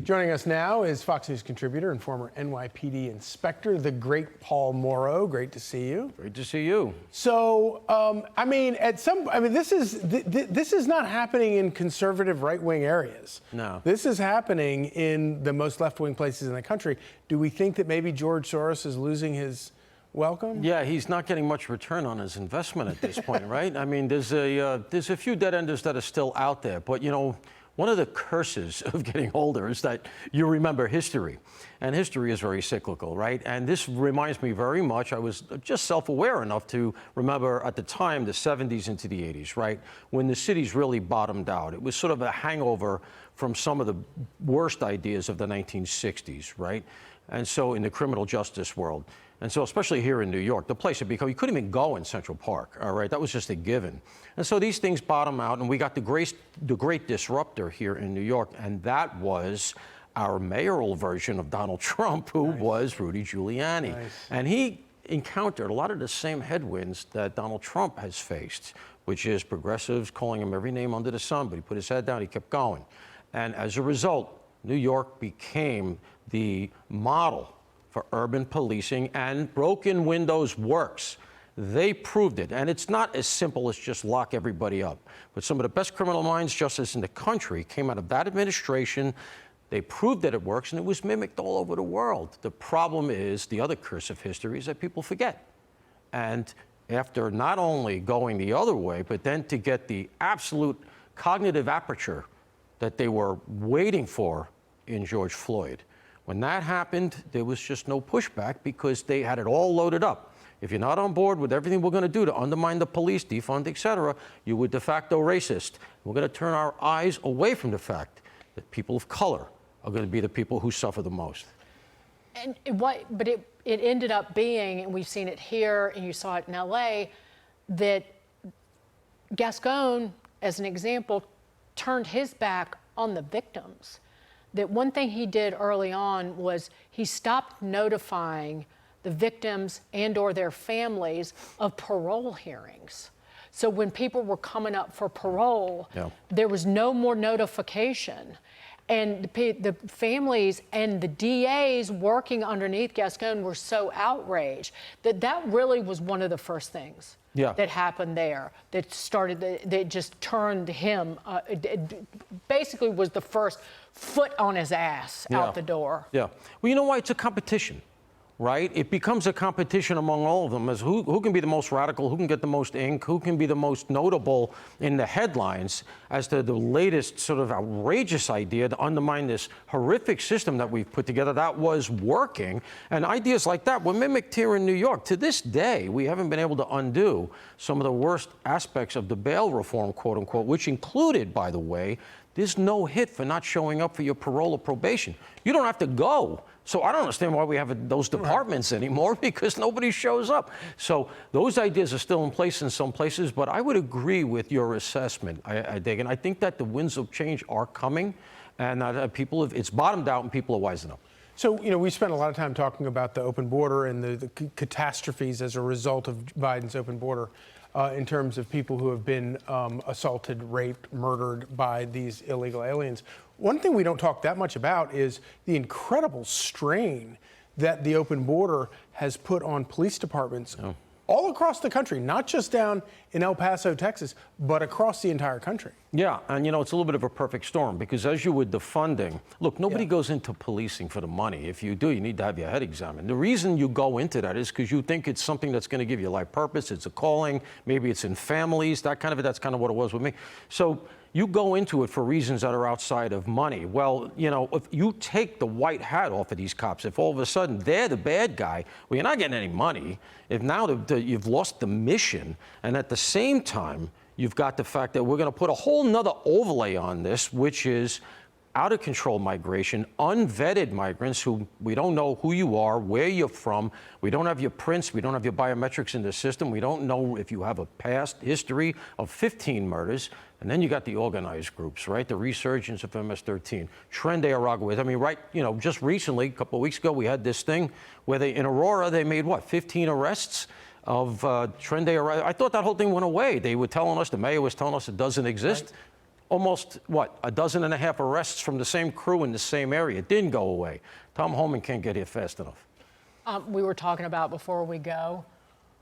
Joining us now is Fox News contributor and former NYPD inspector, the great Paul Mauro. Great to see you. Great to see you. So, this is not happening in conservative right-wing areas. No. This is happening in the most left-wing places in the country. Do we think that maybe George Soros is losing his welcome? Yeah, he's not getting much return on his investment at this point, right? I mean, there's a few dead-enders that are still out there, but you know, one of the curses of getting older is that you remember history, and history is very cyclical, right? And this reminds me very much, I was just self-aware enough to remember at the time, the 70s into the 80s, right? When the cities really bottomed out. It was sort of a hangover from some of the worst ideas of the 1960s, right? And so in the criminal justice world. And so especially here in New York, the place had become, you couldn't even go in Central Park, all right? That was just a given. And so these things bottom out, and we got the great disruptor here in New York, and that was our mayoral version of Donald Trump, who was Rudy Giuliani. And he encountered a lot of the same headwinds that Donald Trump has faced, which is progressives calling him every name under the sun, but he put his head down, he kept going. And as a result, New York became the model for urban policing, and broken windows works. They proved it, and it's not as simple as just lock everybody up. But some of the best criminal minds justice in the country came out of that administration. They proved that it works, and it was mimicked all over the world. The problem is, the other curse of history is that people forget. And after not only going the other way, but then to get the absolute cognitive aperture that they were waiting for in George Floyd. When that happened, there was just no pushback because they had it all loaded up. If you're not on board with everything we're going to do to undermine the police, defund, et cetera, you were de facto racist. We're going to turn our eyes away from the fact that people of color are going to be the people who suffer the most. But it ended up being, and we've seen it here, and you saw it in LA, that Gascon, as an example, turned his back on the victims. That one thing he did early on was he stopped notifying the victims and or their families of parole hearings. So when people were coming up for parole, there was no more notification. And the families and the DAs working underneath Gascon were so outraged that that really was one of the first things that happened there, that just turned him, it basically was the first foot on his ass out the door. Well, you know why? It's a competition, right? It becomes a competition among all of them as who can be the most radical, who can get the most ink, who can be the most notable in the headlines as to the latest sort of outrageous idea to undermine this horrific system that we've put together that was working. And ideas like that were mimicked here in New York. To this day, we haven't been able to undo some of the worst aspects of the bail reform, quote unquote, which included, by the way, there's no hit for not showing up for your parole or probation. You don't have to go. So I don't understand why we have those departments anymore, because nobody shows up. So those ideas are still in place in some places, but I would agree with your assessment, I dig. And I think that the winds of change are coming, and that it's bottomed out and people are wising up. So, you know, we spent a lot of time talking about the open border and the catastrophes as a result of Biden's open border in terms of people who have been assaulted, raped, murdered by these illegal aliens. One thing we don't talk that much about is the incredible strain that the open border has put on police departments all across the country, not just down in El Paso, Texas, but across the entire country. Yeah, and you know, it's a little bit of a perfect storm because as you with the funding, look, nobody goes into policing for the money. If you do, you need to have your head examined. The reason you go into that is because you think it's something that's going to give you life purpose, it's a calling, maybe it's in families, that's kind of what it was with me. So you go into it for reasons that are outside of money. Well, you know, if you take the white hat off of these cops, if all of a sudden they're the bad guy, well, you're not getting any money. If now you've lost the mission, and at the same time, you've got the fact that we're going to put a whole nother overlay on this, which is out of control migration, unvetted migrants who we don't know who you are, where you're from. We don't have your prints. We don't have your biometrics in the system. We don't know if you have a past history of 15 murders. And then you got the organized groups, right? The resurgence of MS-13, Tren de Aragua. I mean, right, you know, just recently, a couple of weeks ago, we had this thing where in Aurora, they made, 15 arrests of Tren de Aragua. I thought that whole thing went away. They were telling us, the mayor was telling us it doesn't exist. almost, what, a dozen and a half arrests from the same crew in the same area. It didn't go away. Tom Homan can't get here fast enough. We were talking about before we go,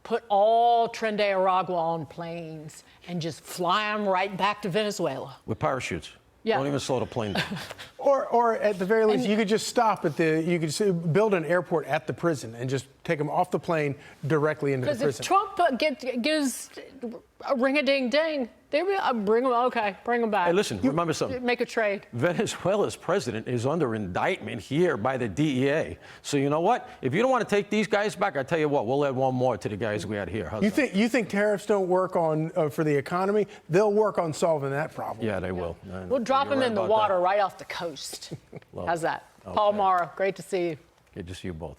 put all Tren de Aragua on planes and just fly them right back to Venezuela. With parachutes. Yeah. Don't even slow the plane down. Or at the very least, you could just stop at you could build an airport at the prison and just take them off the plane directly into the Because prison. if Trump gives a ring-a-ding-ding, they will bring them back. Hey, listen, remember something. Make a trade. Venezuela's president is under indictment here by the DEA. So you know what? If you don't want to take these guys back, I tell you what, we'll add one more to the guys we had here. How's that? You think tariffs don't work on for the economy? They'll work on solving that problem. Yeah, they will. We'll drop You're them right in the about water that. right off the coast. Love How's it. that? Okay. Paul Mauro, great to see you. Good to see you both.